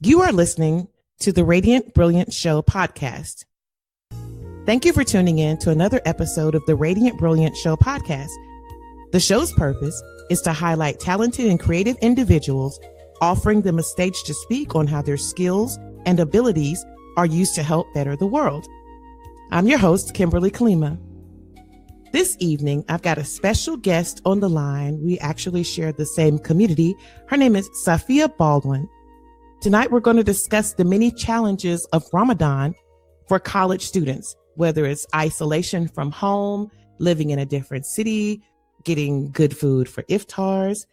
You are listening to the Radiant Brilliant Show podcast. Thank you for tuning in to another episode of the Radiant Brilliant Show podcast. The show's purpose is to highlight talented and creative individuals, offering them a stage to speak on how their skills and abilities are used to help better the world. I'm your host, Kimberly Kalima. This evening, I've got a special guest on the line. We actually share the same community. Her name is Safiyyah Baldwin. Tonight, we're going to discuss the many challenges of Ramadan for college students, whether it's isolation from home, living in a different city, getting good food for iftars.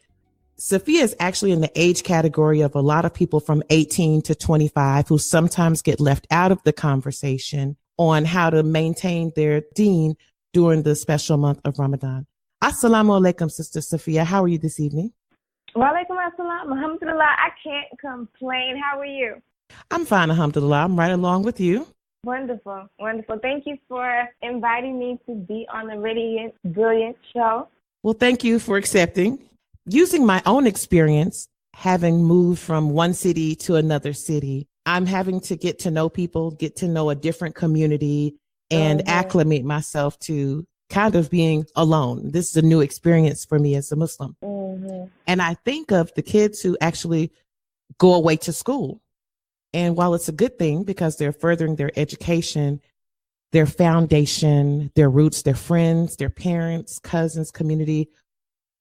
Safiyyah is actually in the age category of a lot of people from 18 to 25 who sometimes get left out of the conversation on how to maintain their deen during the special month of Ramadan. Assalamu alaikum, Sister Safiyyah. How are you this evening? Walaikum assalam. Alhamdulillah. I can't complain. How are you? I'm fine, alhamdulillah. I'm right along with you. Wonderful. Wonderful. Thank you for inviting me to be on the Radiant Brilliant Show. Well, thank you for accepting. Using my own experience, having moved from one city to another city, I'm having to get to know people, get to know a different community, and acclimate myself to kind of being alone. This is a new experience for me as a Muslim. And I think of the kids who actually go away to school. And while it's a good thing because they're furthering their education, their foundation, their roots, their friends, their parents, cousins, community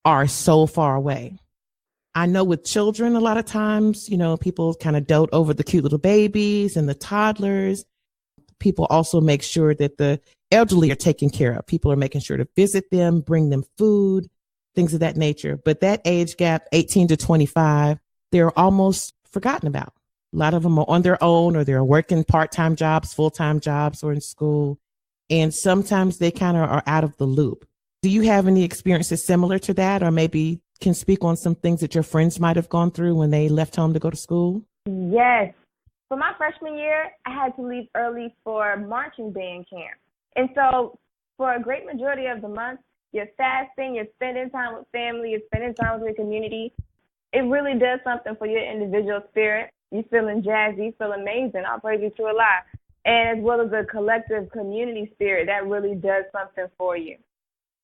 are so far away. I know with children, a lot of times, people kind of dote over the cute little babies and the toddlers. People also make sure that the elderly are taken care of. People are making sure to visit them, bring them food, things of that nature. But that age gap, 18 to 25, they're almost forgotten about. A lot of them are on their own, or they're working part-time jobs, full-time jobs, or in school. And sometimes they kind of are out of the loop. Do you have any experiences similar to that, or maybe can speak on some things that your friends might have gone through when they left home to go to school? Yes. For my freshman year, I had to leave early for marching band camp. And so for a great majority of the month, you're fasting, you're spending time with family, you're spending time with your community. It really does something for your individual spirit. You're feeling jazzy, you feel amazing. I'll praise you to Allah. And as well as a collective community spirit, that really does something for you.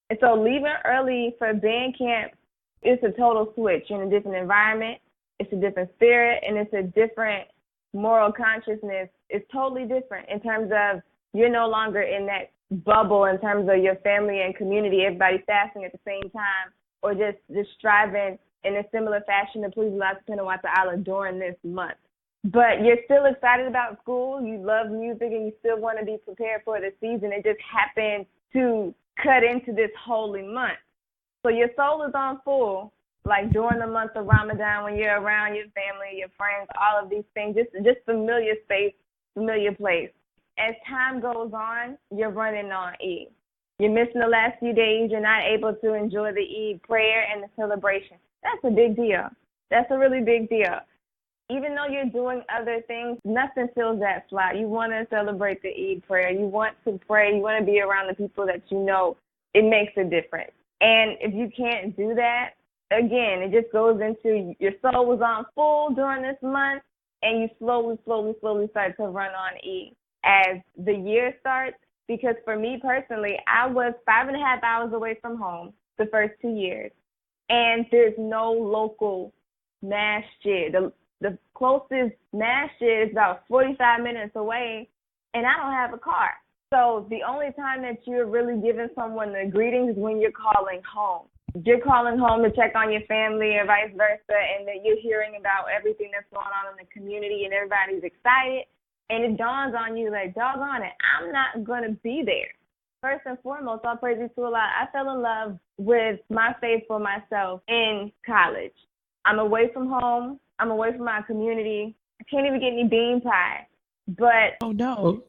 And so leaving early for band camp, it's a total switch. You're in a different environment, it's a different spirit, and it's a different moral consciousness. It's totally different in terms of you're no longer in that bubble in terms of your family and community, everybody fasting at the same time, or just striving in a similar fashion to please Allah subhanahu wa ta'ala during this month. But you're still excited about school, you love music, and you still want to be prepared for the season. It just happened to cut into this holy month. So your soul is on full, like during the month of Ramadan when you're around your family, your friends, all of these things, just familiar space, familiar place. As time goes on, you're running on Eid. You're missing the last few days. You're not able to enjoy the Eid prayer and the celebration. That's a big deal. That's a really big deal. Even though you're doing other things, nothing fills that slot. You want to celebrate the Eid prayer. You want to pray. You want to be around the people that you know. It makes a difference. And if you can't do that, again, it just goes into your soul was on full during this month, and you slowly start to run on Eid as the year starts. Because for me personally, I was 5.5 hours away from home the first 2 years, and there's no local masjid. The closest masjid is about 45 minutes away, and I don't have a car. So the only time that you're really giving someone the greetings is when you're calling home. You're calling home to check on your family or vice versa, and that you're hearing about everything that's going on in the community, and everybody's excited. And it dawns on you like, doggone it, I'm not going to be there. First and foremost, all praises to Allah, I fell in love with my faith for myself in college. I'm away from home. I'm away from my community. I can't even get any bean pie. But oh, no.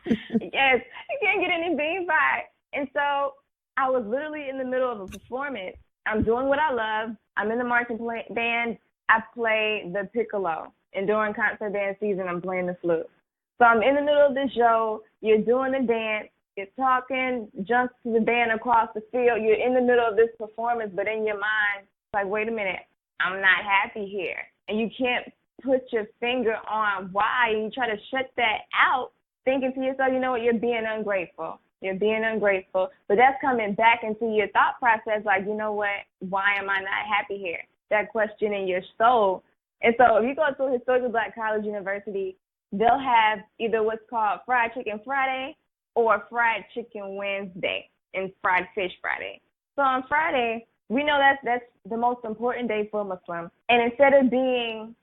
Yes, you can't get any bean pie. And so I was literally in the middle of a performance. I'm doing what I love. I'm in the marching band. I play the piccolo. And during concert band season, I'm playing the flute. So I'm in the middle of the show. You're doing the dance. You're talking, jumps to the band across the field. You're in the middle of this performance, but in your mind, it's like, wait a minute, I'm not happy here. And you can't put your finger on why. You try to shut that out, thinking to yourself, you know what, you're being ungrateful. You're being ungrateful. But that's coming back into your thought process, like, you know what, why am I not happy here? That question in your soul. And so if you go to a historically Black college university, they'll have either what's called Fried Chicken Friday or Fried Chicken Wednesday and Fried Fish Friday. So on Friday, we know that's the most important day for a Muslim. And instead of being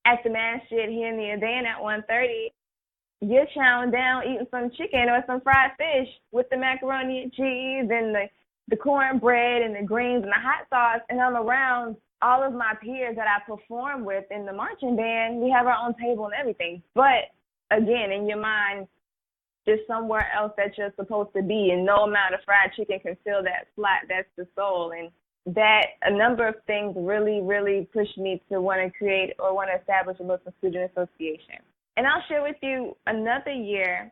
at the masjid here in the Adhan at 1:30, you're chowing down, eating some chicken or some fried fish with the macaroni and cheese and the cornbread and the greens and the hot sauce. And I'm around all of my peers that I perform with in the marching band. We have our own table and everything. But again, in your mind, there's somewhere else that you're supposed to be, and no amount of fried chicken can fill that slot. That's the soul. And that a number of things really, really pushed me to want to create or want to establish a Muslim Student Association. And I'll share with you another year,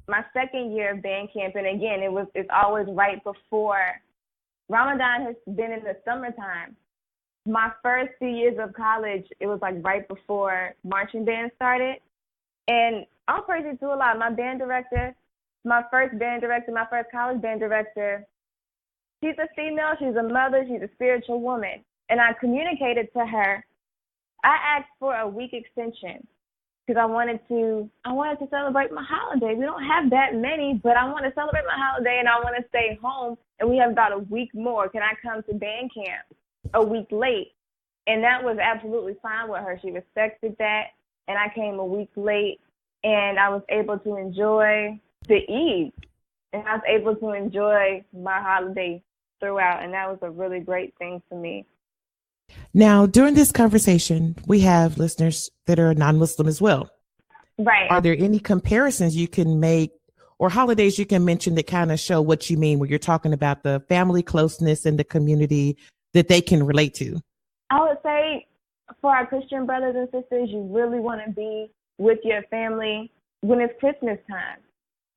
my second year of band camp. And again, it's always right before Ramadan has been in the summertime. My first few years of college, it was like right before marching band started. And I'll praise you to Allah. My band director, my first college band director, she's a female, she's a mother, she's a spiritual woman. And I communicated to her, I asked for a week extension because I wanted to celebrate my holiday. We don't have that many, but I want to celebrate my holiday and I want to stay home. And we have about a week more. Can I come to band camp a week late? And that was absolutely fine with her. She respected that. And I came a week late, and I was able to enjoy the Eid. And I was able to enjoy my holiday throughout. And that was a really great thing for me. Now, during this conversation, we have listeners that are non-Muslim as well. Right. Are there any comparisons you can make or holidays you can mention that kind of show what you mean when you're talking about the family closeness and the community that they can relate to? I would say for our Christian brothers and sisters, you really want to be with your family when it's Christmas time.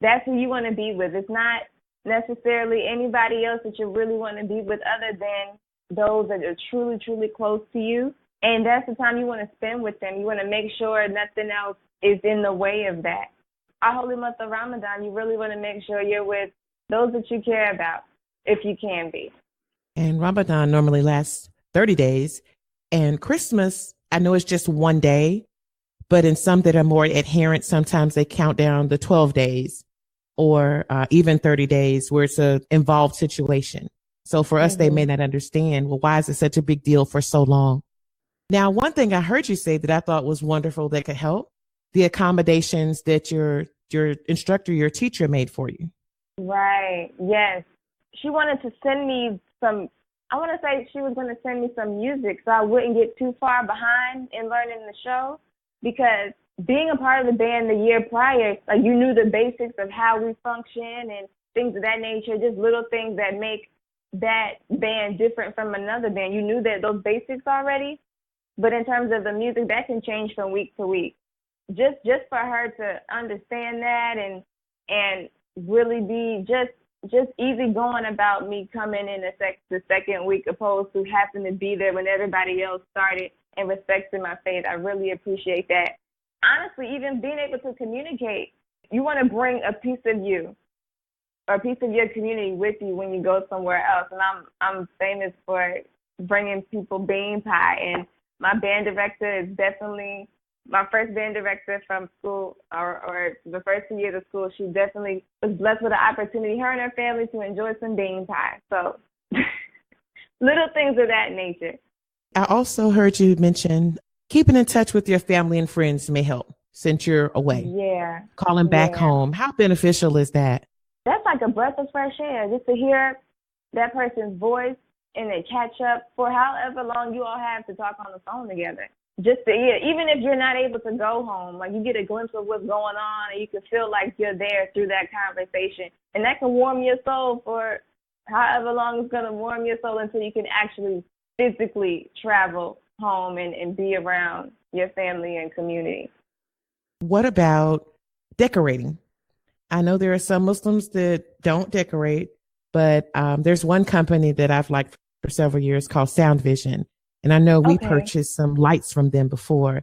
That's who you want to be with. It's not necessarily anybody else that you really want to be with other than those that are truly, truly close to you. And that's the time you want to spend with them. You want to make sure nothing else is in the way of that. Our holy month of Ramadan, you really want to make sure you're with those that you care about, if you can be. And Ramadan normally lasts 30 days. And Christmas, I know it's just one day, but in some that are more adherent, sometimes they count down the 12 days or even 30 days where it's an involved situation. So for us, they may not understand, well, why is it such a big deal for so long? Now, one thing I heard you say that I thought was wonderful that could help, the accommodations that your instructor, your teacher made for you. Right. Yes. She wanted to send me she was going to send me some music so I wouldn't get too far behind in learning the show, because being a part of the band the year prior, like, you knew the basics of how we function and things of that nature, just little things that make that band different from another band. You knew that those basics already, but in terms of the music, that can change from week to week. Just for her to understand that and really be just easy going about me coming in the second week opposed to having to be there when everybody else started, and respecting my faith. I really appreciate that. Honestly, even being able to communicate, you want to bring a piece of you or a piece of your community with you when you go somewhere else. And I'm famous for bringing people bean pie. And my band director is definitely my first band director from school, or the first 2 years of school. She definitely was blessed with the opportunity, her and her family, to enjoy some bean pie. So little things of that nature. I also heard you mention keeping in touch with your family and friends may help since you're away. Yeah. Calling back home. How beneficial is that? That's like a breath of fresh air, just to hear that person's voice and they catch up for however long you all have to talk on the phone together. Just to hear, even if you're not able to go home, like, you get a glimpse of what's going on and you can feel like you're there through that conversation. And that can warm your soul for however long it's going to warm your soul until you can actually physically travel home and be around your family and community. What about decorating? I know there are some Muslims that don't decorate, but there's one company that I've liked for several years called Sound Vision. And I know we purchased some lights from them before.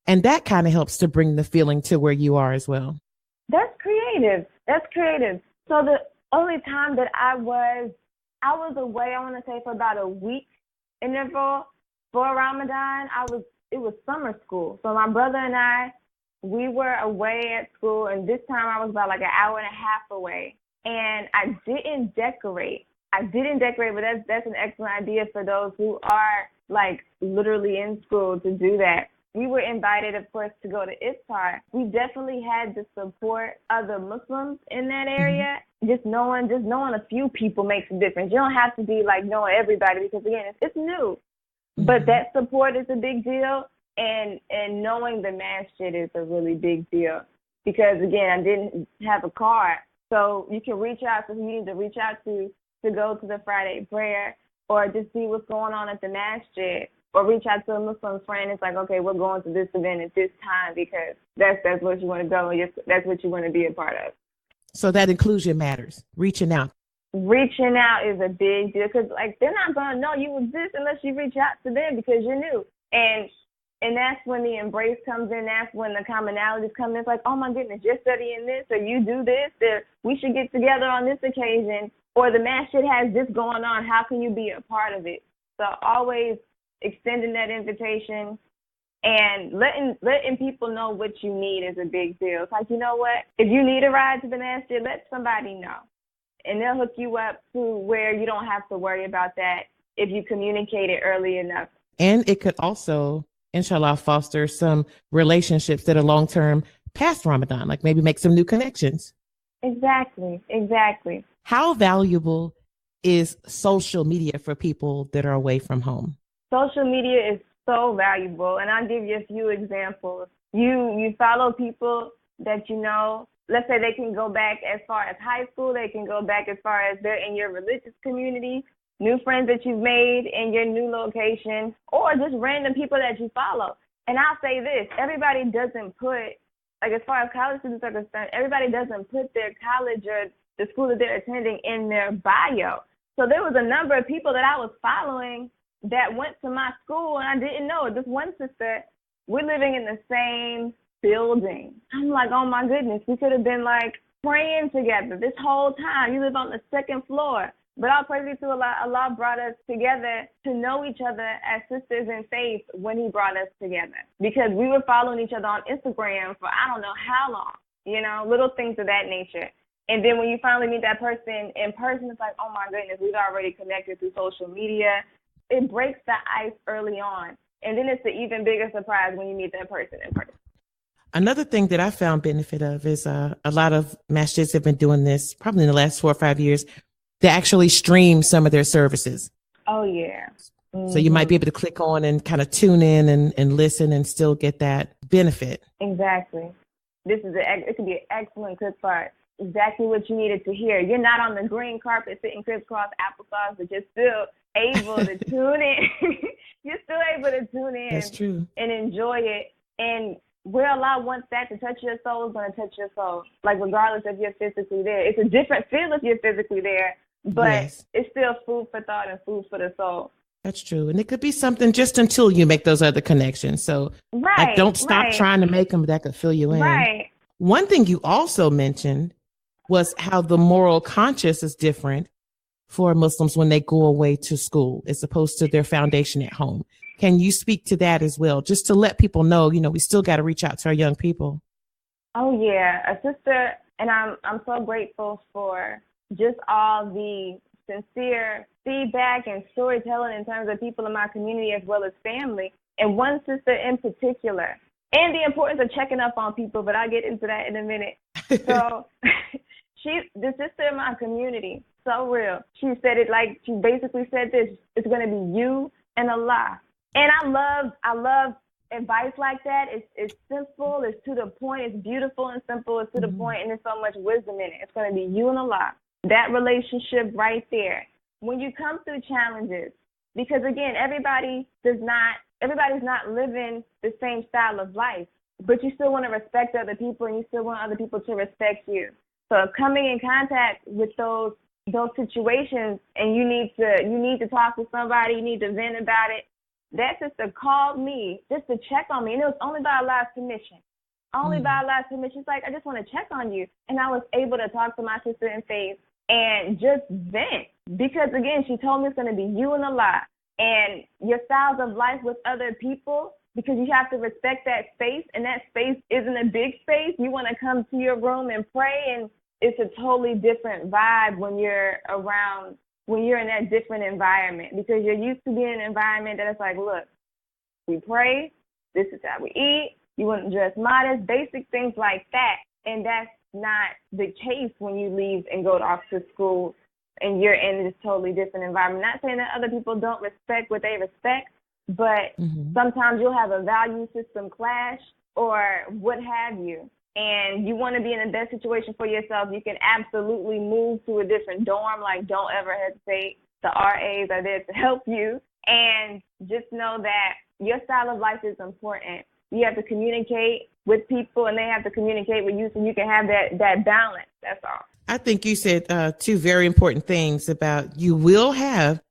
And that kind of helps to bring the feeling to where you are as well. That's creative. That's creative. So the only time that I was away, I want to say for about a week interval for Ramadan. It was summer school. So my brother and I, we were away at school, and this time I was about like an hour and a half away. And I didn't decorate, but that's an excellent idea for those who are like literally in school to do that. We were invited, of course, to go to iftar. We definitely had the support of the Muslims in that area. Just knowing a few people makes a difference. You don't have to be like knowing everybody, because again, it's new. But that support is a big deal, and knowing the masjid is a really big deal, because again, I didn't have a car, so you can reach out to who you need to reach out to go to the Friday prayer, or just see what's going on at the masjid, or reach out to a Muslim friend. It's like, okay, we're going to this event at this time, because that's what you want to go, and that's what you want to be a part of. So that inclusion matters. Reaching out. Reaching out is a big deal, because like they're not going to know you exist unless you reach out to them, because you're new. And that's when the embrace comes in. That's when the commonalities come in. It's like, oh my goodness, you're studying this, or you do this, or we should get together on this occasion, or the masjid has this going on. How can you be a part of it? So always extending that invitation and letting people know what you need is a big deal. It's like, you know what? If you need a ride to the masjid, let somebody know. And they'll hook you up to where you don't have to worry about that if you communicate it early enough. And it could also, inshallah, foster some relationships that are long-term past Ramadan, like maybe make some new connections. Exactly. How valuable is social media for people that are away from home? Social media is so valuable, and I'll give you a few examples. You follow people that you know. Let's say they can go back as far as high school. They can go back as far as they're in your religious community, new friends that you've made in your new location, or just random people that you follow. And I'll say this, everybody doesn't put, like as far as college students are concerned, everybody doesn't put their college or the school that they're attending in their bio. So there was a number of people that I was following that went to my school, and I didn't know it. This one sister, we're living in the same building. I'm like, oh my goodness, we could have been like praying together this whole time. You live on the second floor. But all praise to Allah, Allah brought us together to know each other as sisters in faith when He brought us together. Because we were following each other on Instagram for I don't know how long, little things of that nature. And then when you finally meet that person in person, it's like, oh my goodness, we've already connected through social media. It breaks the ice early on. And then it's the even bigger surprise when you meet that person in person. Another thing that I found benefit of is a lot of masjids have been doing this probably in the last 4 or 5 years. They actually stream some of their services. Oh, yeah. Mm-hmm. So you might be able to click on and kind of tune in and listen and still get that benefit. Exactly. It could be an excellent clip part. Exactly what you needed to hear. You're not on the green carpet sitting crisscross applesauce, but you're still able to tune in. You're still able to tune in. That's true. And enjoy it. And where Allah wants that to touch your soul is going to touch your soul, like regardless if you're physically there. It's a different feel if you're physically there, but yes, it's still food for thought and food for the soul. That's true. And it could be something just until you make those other connections. So don't stop trying to make them. That could fill you in. Right. One thing you also mentioned was how the moral conscience is different for Muslims when they go away to school as opposed to their foundation at home. Can you speak to that as well, just to let people know, we still got to reach out to our young people? Oh, yeah. A sister, and I'm so grateful for just all the sincere feedback and storytelling in terms of people in my community as well as family. And one sister in particular, and the importance of checking up on people, but I'll get into that in a minute. So the sister in my community, so real. She said it like, she basically said this, it's going to be you and Allah. And I love advice like that. It's simple, it's to the point, it's beautiful and simple, it's to the point, and there's so much wisdom in it. It's going to be you and Allah. That relationship right there. When you come through challenges, because again, everybody's not living the same style of life, but you still want to respect other people and you still want other people to respect you. So coming in contact with those situations, and you need to talk to somebody, you need to vent about it, that sister called me just to check on me, and it was only by Allah's permission. Only by Allah's permission. She's like, I just want to check on you. And I was able to talk to my sister in faith and just vent. Because, again, she told me it's going to be you and Allah. And your styles of life with other people, because you have to respect that space, and that space isn't a big space. You want to come to your room and pray, and it's a totally different vibe when you're in that different environment, because you're used to being in an environment that it's like, look, we pray, this is how we eat, you want to dress modest, basic things like that. And that's not the case when you leave and go off to school and you're in this totally different environment. Not saying that other people don't respect what they respect, but sometimes you'll have a value system clash or what have you. And you want to be in the best situation for yourself, you can absolutely move to a different dorm. Like, don't ever hesitate. The RAs are there to help you. And just know that your style of life is important. You have to communicate with people, and they have to communicate with you so you can have that balance. That's all. I think you said two very important things about you will have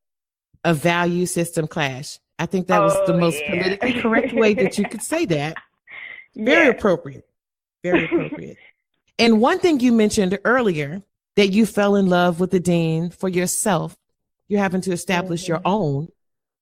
a value system clash. I think that was the most politically correct way that you could say that. Very appropriate. Very appropriate. And one thing you mentioned earlier, that you fell in love with the dean for yourself. You're having to establish your own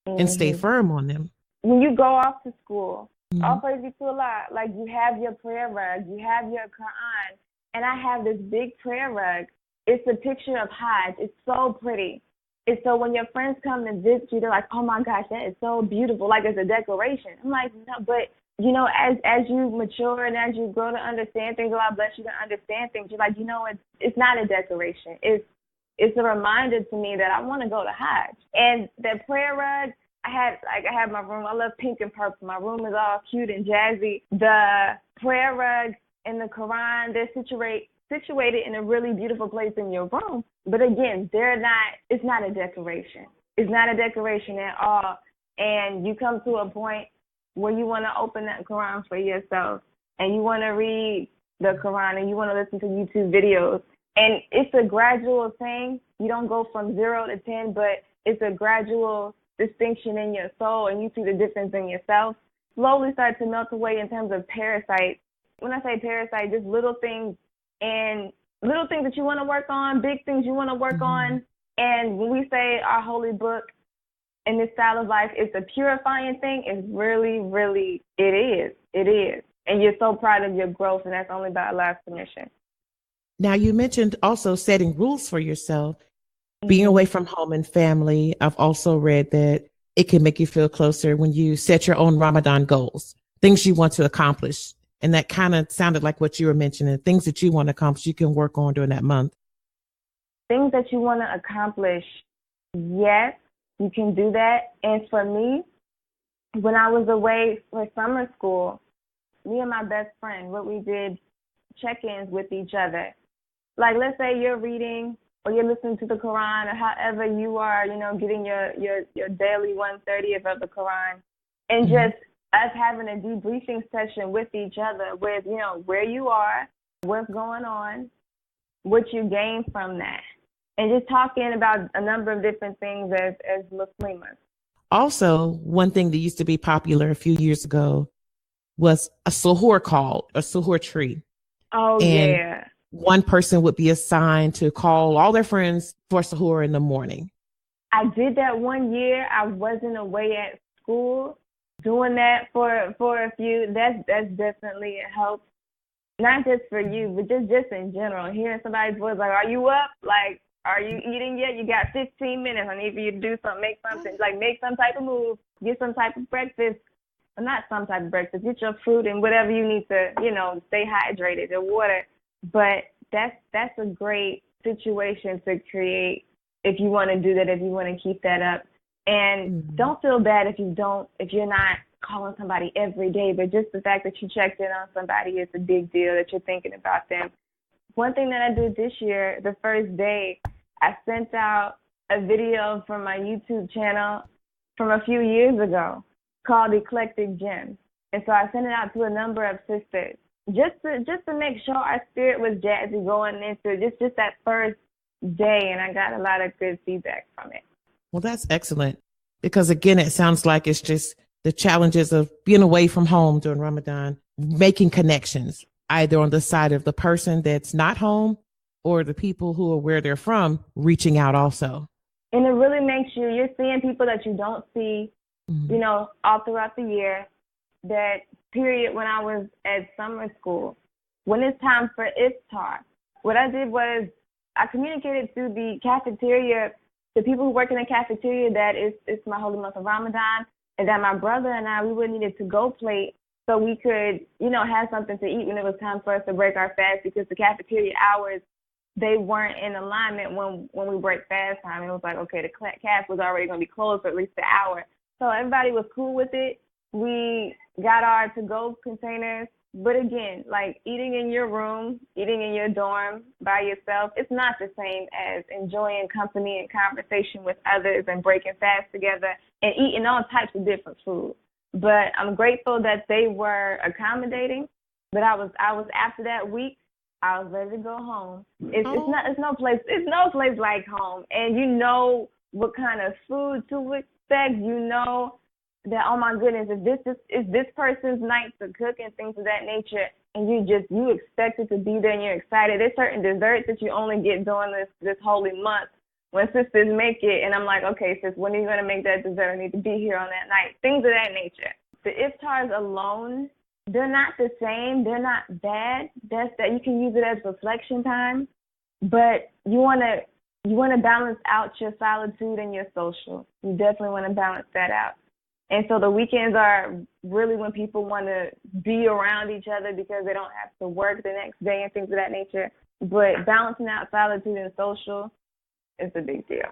and stay firm on them. When you go off to school, all praise be to Allah, like you have your prayer rug, you have your Quran, and I have this big prayer rug. It's a picture of Hajj. It's so pretty. And so when your friends come to visit you, they're like, oh my gosh, that is so beautiful. Like it's a decoration. I'm like, no, but you know, as you mature and as you grow to understand things, Allah bless you to understand things, you're like, you know, it's not a decoration. It's a reminder to me that I want to go to Hajj. And that prayer rug, I have my room. I love pink and purple. My room is all cute and jazzy. The prayer rug and the Quran, they're situated in a really beautiful place in your room. But again, it's not a decoration. It's not a decoration at all. And you come to a point where you want to open that Quran for yourself, and you want to read the Quran, and you want to listen to YouTube videos. And it's a gradual thing. You don't go from 0 to 10, but it's a gradual distinction in your soul, and you see the difference in yourself. Slowly start to melt away in terms of parasites. When I say parasite, just little things that you want to work on, big things you want to work on. And when we say our holy book and this style of life is a purifying thing, it's really, really, it is. It is. And you're so proud of your growth, and that's only by Allah's permission. Now, you mentioned also setting rules for yourself, being away from home and family. I've also read that it can make you feel closer when you set your own Ramadan goals, things you want to accomplish. And that kind of sounded like what you were mentioning, things that you want to accomplish, you can work on during that month. Things that you want to accomplish, yes, you can do that. And for me, when I was away for summer school, me and my best friend, what we did, check-ins with each other. Like, let's say you're reading or you're listening to the Quran, or however you are, you know, getting your daily 1/30th of the Quran, and just us having a debriefing session with each other with, you know, where you are, what's going on, what you gain from that, and just talking about a number of different things as Muslims. Also, one thing that used to be popular a few years ago was a SOHO Col, a SOHO tree. Oh, and yeah. One person would be assigned to call all their friends for SOHO in the morning. I did that one year. I wasn't away at school. Doing that for a few, that's definitely a help. Not just for you, but just in general. Hearing somebody's voice like, are you up? Like, are you eating yet? You got 15 minutes. I need for you to do something, make something, like make some type of move, get some type of breakfast. Not some type of breakfast, get your fruit and whatever you need to, you know, stay hydrated and water. But that's a great situation to create if you want to do that, if you want to keep that up. And don't feel bad if you're not calling somebody every day, but just the fact that you checked in on somebody is a big deal, that you're thinking about them. One thing that I did this year, the first day, I sent out a video from my YouTube channel from a few years ago called Eclectic Gems. And so I sent it out to a number of sisters just to make sure our spirit was jazzy going into just that first day. And I got a lot of good feedback from it. Well, that's excellent. Because again, it sounds like it's just the challenges of being away from home during Ramadan, making connections, either on the side of the person that's not home or the people who are where they're from, reaching out also. And it really makes you're seeing people that you don't see, all throughout the year. That period when I was at summer school, when it's time for iftar, what I did was I communicated to the cafeteria, the people who work in the cafeteria, that it's my holy month of Ramadan, and that my brother and I, we would needed to go plate so we could, have something to eat when it was time for us to break our fast, because the cafeteria hours, they weren't in alignment when we break fast time. It was like, okay, the caf was already going to be closed for at least an hour. So everybody was cool with it. We got our to-go containers. But again, like eating in your room, eating in your dorm by yourself, it's not the same as enjoying company and conversation with others and breaking fast together and eating all types of different food. But I'm grateful that they were accommodating. But I was after that week, I was ready to go home. It's no place like home. And you know what kind of food to expect. You know that, oh my goodness, if this person's night to cook and things of that nature, and you expect it to be there and you're excited. There's certain desserts that you only get during this holy month when sisters make it, and I'm like, okay, sis, when are you going to make that dessert? I need to be here on that night. Things of that nature. The iftars alone, they're not the same. They're not bad. That's that you can use it as reflection time, but you want to balance out your solitude and your social. You definitely want to balance that out. And so the weekends are really when people want to be around each other because they don't have to work the next day and things of that nature. But balancing out solitude and social is a big deal.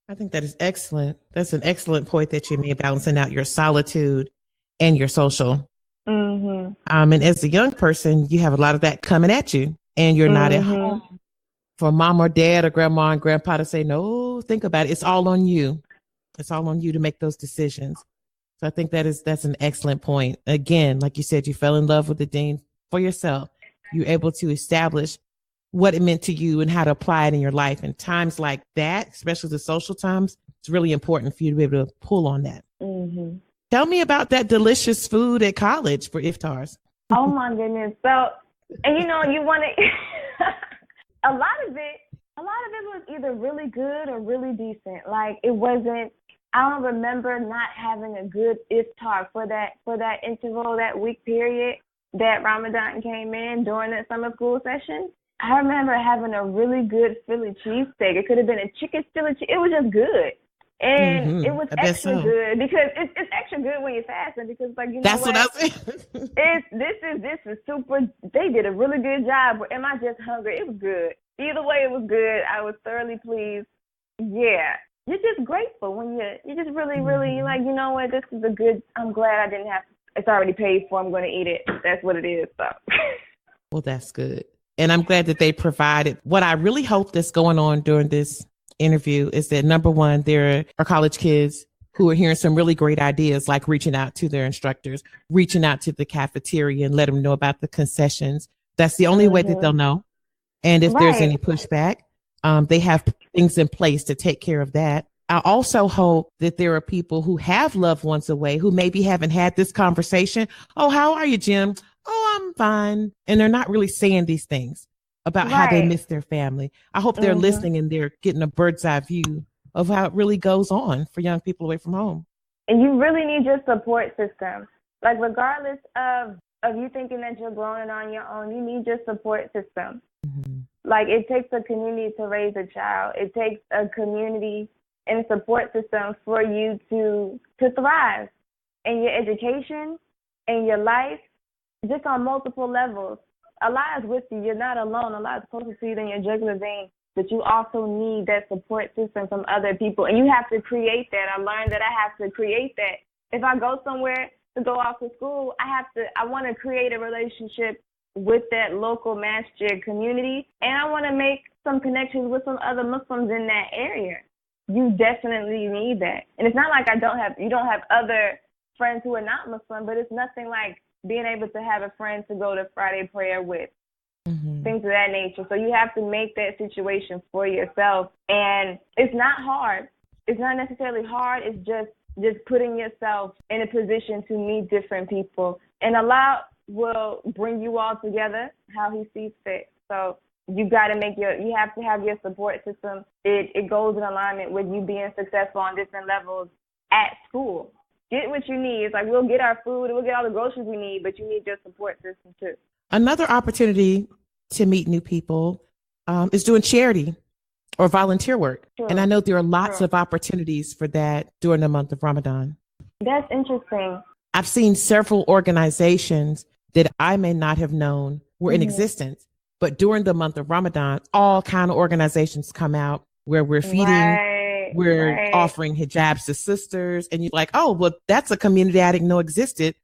I think that is excellent. That's an excellent point that you made, balancing out your solitude and your social. Mm-hmm. And as a young person, you have a lot of that coming at you, and you're not at home for mom or dad or grandma and grandpa to say, no, think about it. It's all on you. It's all on you to make those decisions. So I think that's an excellent point. Again, like you said, you fell in love with the deen for yourself. You're able to establish what it meant to you and how to apply it in your life. And times like that, especially the social times, it's really important for you to be able to pull on that. Mm-hmm. Tell me about that delicious food at college for iftars. Oh my goodness. So, and you want to, a lot of it was either really good or really decent. Like it wasn't, I don't remember not having a good iftar for that interval, that week period that Ramadan came in during that summer school session. I remember having a really good Philly cheesesteak. It could have been a chicken Philly cheese. It was just good. And it was extra good because it's extra good when you're fasting because that's what I said. This is super. They did a really good job. Am I just hungry? It was good. Either way, it was good. I was thoroughly pleased. Yeah. You're just grateful when you're just really, really like, you know what, this is a good, I'm glad I didn't have, it's already paid for, I'm going to eat it. That's what it is. So. Well, that's good. And I'm glad that they provided. What I really hope that's going on during this interview is that, number one, there are college kids who are hearing some really great ideas, like reaching out to their instructors, reaching out to the cafeteria and let them know about the concessions. That's the only way that they'll know. And if there's any pushback, they have things in place to take care of that. I also hope that there are people who have loved ones away who maybe haven't had this conversation. Oh, how are you, Jim? Oh, I'm fine. And they're not really saying these things about how they miss their family. I hope they're listening and they're getting a bird's eye view of how it really goes on for young people away from home. And you really need your support system. Like regardless of you thinking that you're growing on your own, you need your support system. Mm-hmm. Like it takes a community to raise a child. It takes a community and a support system for you to thrive in your education, in your life, just on multiple levels. Allah is with you. You're not alone. Allah is closer to you than your jugular vein. But you also need that support system from other people. And you have to create that. I learned that I have to create that. If I go somewhere to go off to school, I want to create a relationship with that local masjid community, and I want to make some connections with some other Muslims in that area. You definitely need that. And it's not like you don't have other friends who are not Muslim, but it's nothing like being able to have a friend to go to Friday prayer with, things of that nature. So you have to make that situation for yourself, and it's not hard. it's not necessarily hard. It's just putting yourself in a position to meet different people. And Allah will bring you all together how he sees fit. So you have to have your support system. It goes in alignment with you being successful on different levels at school. Get what you need. It's like we'll get our food, we'll get all the groceries we need, but you need your support system too. Another opportunity to meet new people is doing charity or volunteer work. Sure. And I know there are lots of opportunities for that during the month of Ramadan. That's interesting. I've seen several organizations that I may not have known were in existence, but during the month of Ramadan, all kind of organizations come out where we're feeding, we're offering hijabs to sisters, and you're like, oh, well, that's a community I didn't know existed.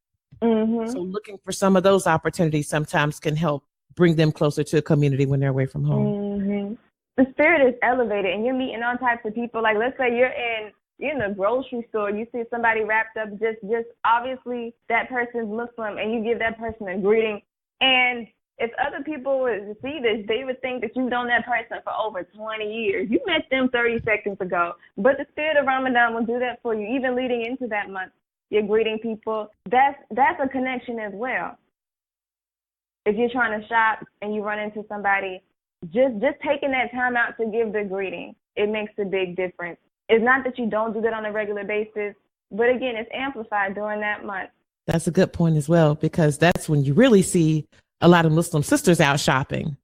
So looking for some of those opportunities sometimes can help bring them closer to a community when they're away from home. The spirit is elevated, and you're meeting all types of people. Like, let's say you're in the grocery store, you see somebody wrapped up, just obviously that person's Muslim, and you give that person a greeting. And if other people would see this, they would think that you've known that person for over 20 years. You met them 30 seconds ago. But the spirit of Ramadan will do that for you, even leading into that month. You're greeting people. That's a connection as well. If you're trying to shop and you run into somebody, just taking that time out to give the greeting, it makes a big difference. It's not that you don't do that on a regular basis, but again, it's amplified during that month. That's a good point as well, because that's when you really see a lot of Muslim sisters out shopping.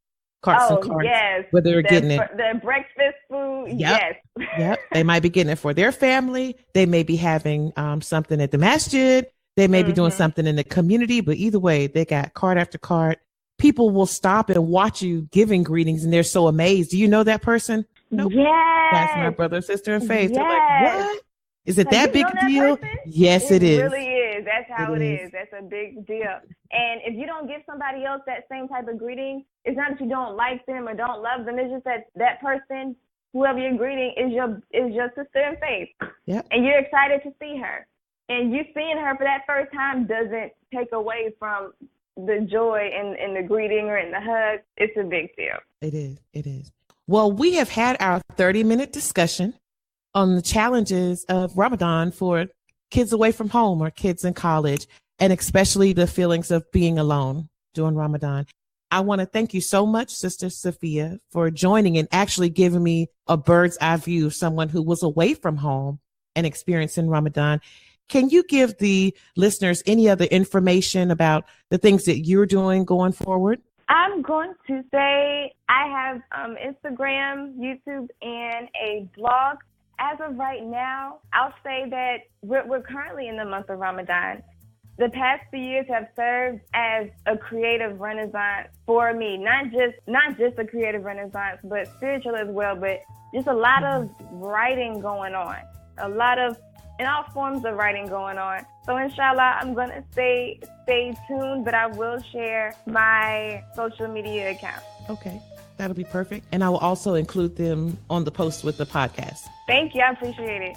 Carts and carts. Yes. Where they're getting it. Their breakfast food. Yes. Yep. They might be getting it for their family. They may be having something at the masjid. They may be doing something in the community, but either way, they got cart after cart. People will stop and watch you giving greetings, and they're so amazed. Do you know that person? Nope. Yes. That's my brother or sister in faith. Yes. They're like, what? Is it that big a deal? Yes, it is. It really is. That's how it is. That's a big deal. And if you don't give somebody else that same type of greeting, it's not that you don't like them or don't love them. It's just that person, whoever you're greeting, is your sister in faith. Yep. And you're excited to see her. And you seeing her for that first time doesn't take away from the joy in the greeting or in the hug. It's a big deal. It is. It is. Well, we have had our 30-minute discussion on the challenges of Ramadan for kids away from home or kids in college, and especially the feelings of being alone during Ramadan. I want to thank you so much, Sister Safiyyah, for joining and actually giving me a bird's eye view of someone who was away from home and experiencing Ramadan. Can you give the listeners any other information about the things that you're doing going forward? I'm going to say I have Instagram, YouTube, and a blog. As of right now, I'll say that we're currently in the month of Ramadan. The past few years have served as a creative renaissance for me. Not just a creative renaissance, but spiritual as well. But just a lot of writing going on. In all forms of writing going on. So inshallah, I'm going to stay tuned, but I will share my social media account. Okay, that'll be perfect. And I will also include them on the post with the podcast. Thank you. I appreciate it.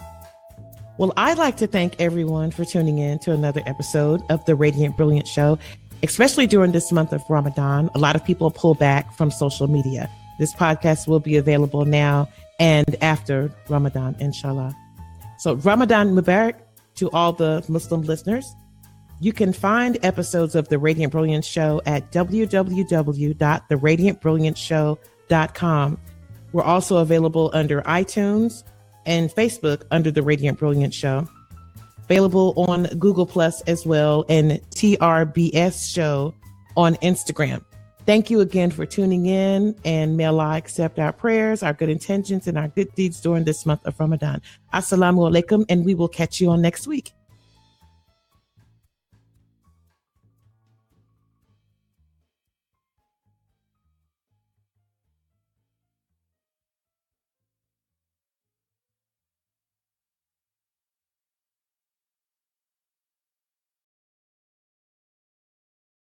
Well, I'd like to thank everyone for tuning in to another episode of the Radiant Brilliant Show, especially during this month of Ramadan. A lot of people pull back from social media. This podcast will be available now and after Ramadan, inshallah. So Ramadan Mubarak to all the Muslim listeners. You can find episodes of The Radiant Brilliant Show at www.theradiantbrilliantshow.com. We're also available under iTunes and Facebook under The Radiant Brilliant Show. Available on Google Plus as well, and TRBS Show on Instagram. Thank you again for tuning in, and may Allah accept our prayers, our good intentions, and our good deeds during this month of Ramadan. Assalamu alaikum, and we will catch you on next week.